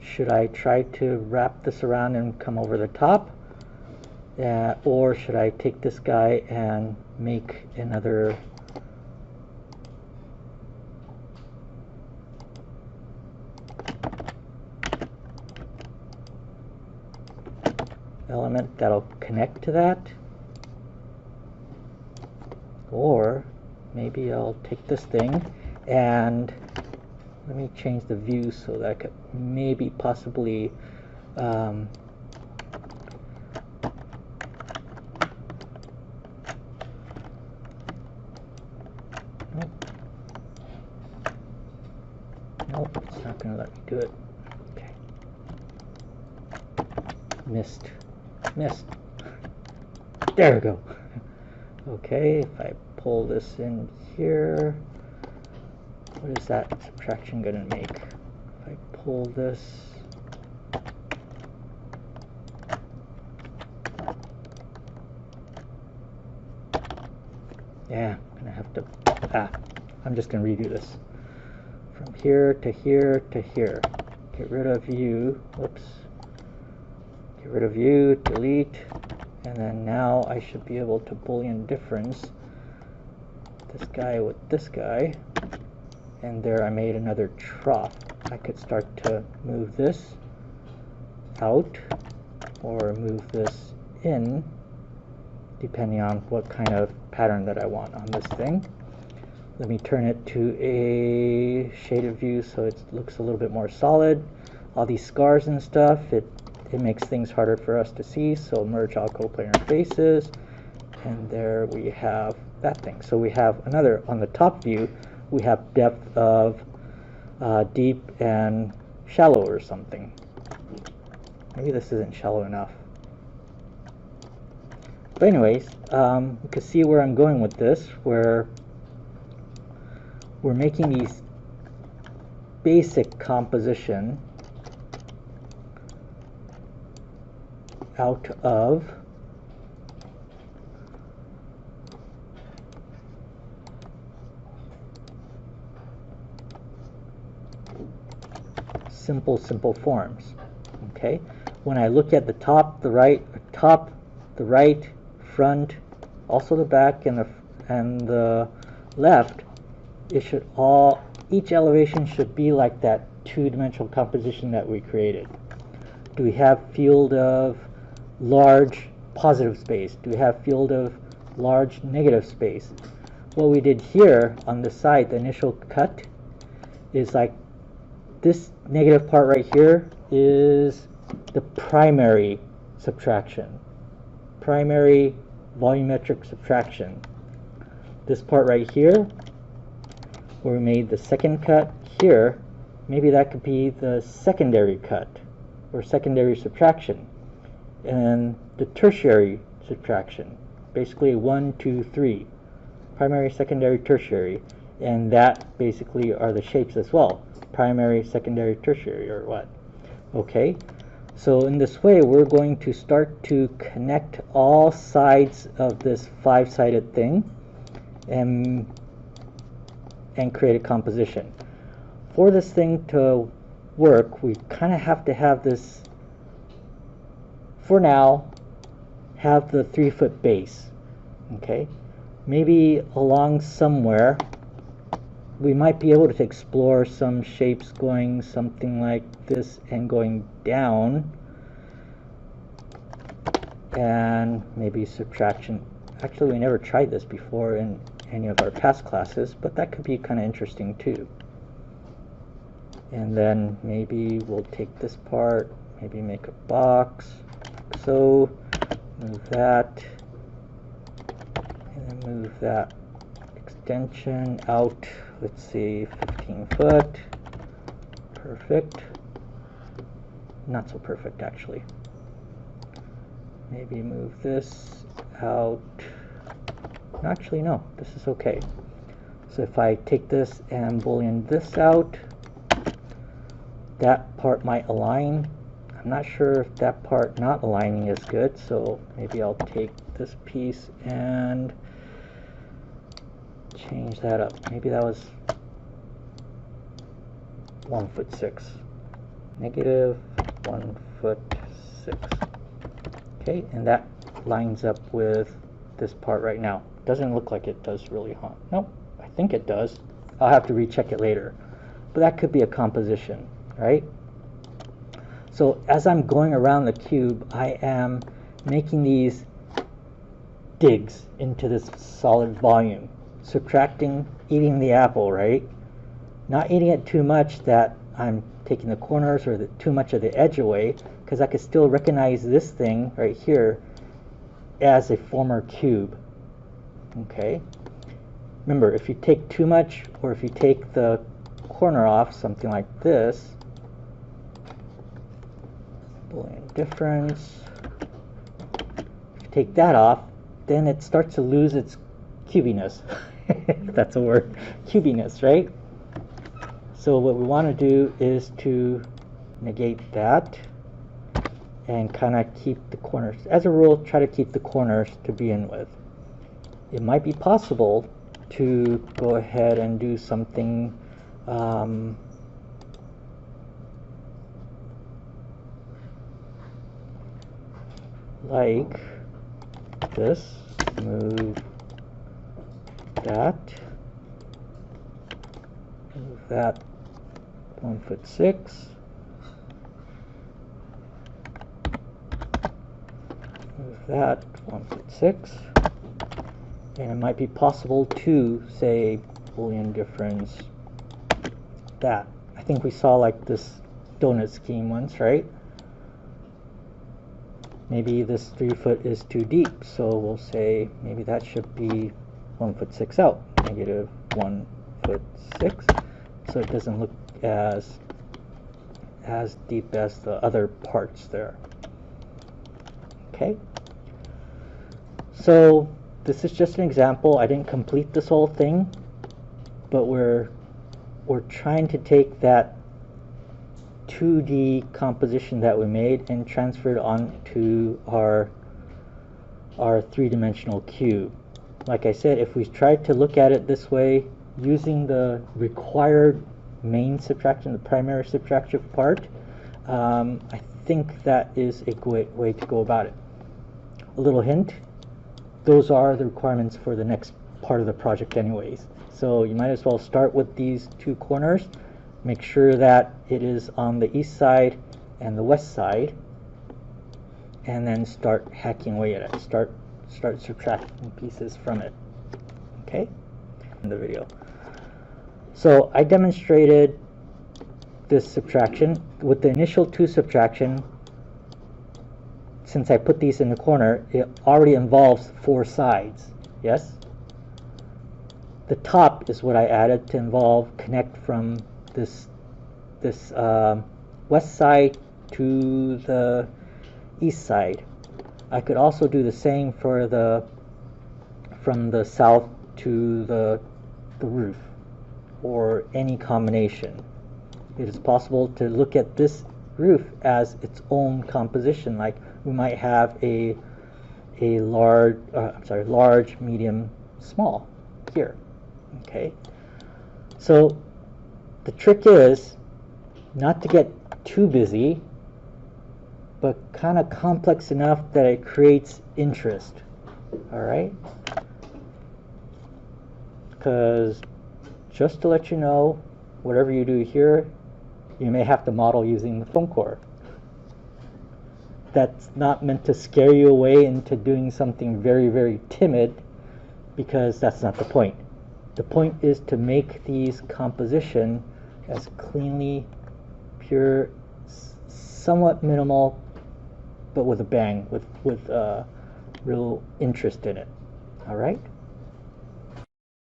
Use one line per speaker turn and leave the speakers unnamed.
Should I try to wrap this around and come over the top? Or should I take this guy and make another element that'll connect to that? Or maybe I'll take this thing and let me change the view so that I could maybe possibly nope. Nope, it's not going to let me do it. Okay. Missed. There we go. Okay, if I pull this in here, what is that subtraction going to make? If I pull this, yeah, I'm going to have to, I'm just going to redo this. From here to here to here. Get rid of you, whoops. Get rid of you, delete, and then now I should be able to Boolean difference this guy with this guy. And there I made another trough. I could start to move this out or move this in, depending on what kind of pattern that I want on this thing. Let me turn it to a shaded view so it looks a little bit more solid. All these scars and stuff, it makes things harder for us to see, so merge all coplanar faces, and there we have that thing. So we have another, on the top view, we have depth of deep and shallow or something. Maybe this isn't shallow enough. But anyways, you can see where I'm going with this, where we're making these basic composition out of simple forms. Okay, when I look at the top, the right, front, also the back and the left, it should all, each elevation should be like that two-dimensional composition that we created. Do we have field of large positive space? Do we have field of large negative space? What we did here on the side, the initial cut, is like this negative part right here is the primary subtraction, primary volumetric subtraction. This part right here, where we made the second cut here, maybe that could be the secondary cut or secondary subtraction. And the tertiary subtraction, basically 1, 2, 3, primary, secondary, tertiary, and that basically are the shapes as well, primary, secondary, tertiary, or what. Okay, so in this way we're going to start to connect all sides of this five-sided thing and create a composition. For this thing to work, we kind of have to have this, for now, have the 3-foot base. Okay, maybe along somewhere we might be able to explore some shapes going something like this and going down, and maybe subtraction. Actually, we never tried this before in any of our past classes, but that could be kind of interesting too. And then maybe we'll take this part, maybe make a box, so move that, and then move that extension out, let's see, 15 foot, perfect, not so perfect actually. Maybe move this out, actually no, this is okay. So if I take this and Boolean this out, that part might align. I'm not sure if that part not aligning is good, so maybe I'll take this piece and change that up. Maybe that was 1'6". negative 1 foot 6. Okay, and that lines up with this part right now. Doesn't look like it does really, huh? Nope, I think it does. I'll have to recheck it later. But that could be a composition, right? So as I'm going around the cube, I am making these digs into this solid volume, subtracting, eating the apple, right? Not eating it too much that I'm taking the corners or too much of the edge away, because I could still recognize this thing right here as a former cube. Okay. Remember, if you take too much, or if you take the corner off, something like this, Boolean difference, if you take that off, then it starts to lose its cubiness. If that's a word, cubiness, right? So what we want to do is to negate that and kind of keep the corners. As a rule, try to keep the corners to begin with. It might be possible to go ahead and do something like this. Move that. Move that 1 foot 6. Move that 1 foot 6. And it might be possible to say Boolean difference that. I think we saw like this donut scheme once, right? Maybe this 3 foot is too deep, so we'll say maybe that should be 1 foot 6 out, negative 1 foot 6, so it doesn't look as deep as the other parts there. Okay, so this is just an example. I didn't complete this whole thing, but we're trying to take that 2D composition that we made and transfer it onto our three-dimensional cube. Like I said, if we tried to look at it this way, using the required main subtraction, the primary subtraction part, I think that is a great way to go about it. A little hint, those are the requirements for the next part of the project anyways. So you might as well start with these two corners, make sure that it is on the east side and the west side, and then start hacking away at it. Start subtracting pieces from it. Okay? In the video. So I demonstrated this subtraction. With the initial two subtraction, since I put these in the corner, it already involves 4 sides. Yes? The top is what I added to involve connect from this west side to the east side. I could also do the same for from the south to the roof, or any combination. It is possible to look at this roof as its own composition. Like we might have a large, medium, small here. Okay, so the trick is not to get too busy, but kind of complex enough that it creates interest. All right, because just to let you know, whatever you do here, you may have to model using the foam core. That's not meant to scare you away into doing something very, very timid, because that's not the point. The point is to make these composition as cleanly, pure, somewhat minimal, but with a bang, with real interest in it. All right?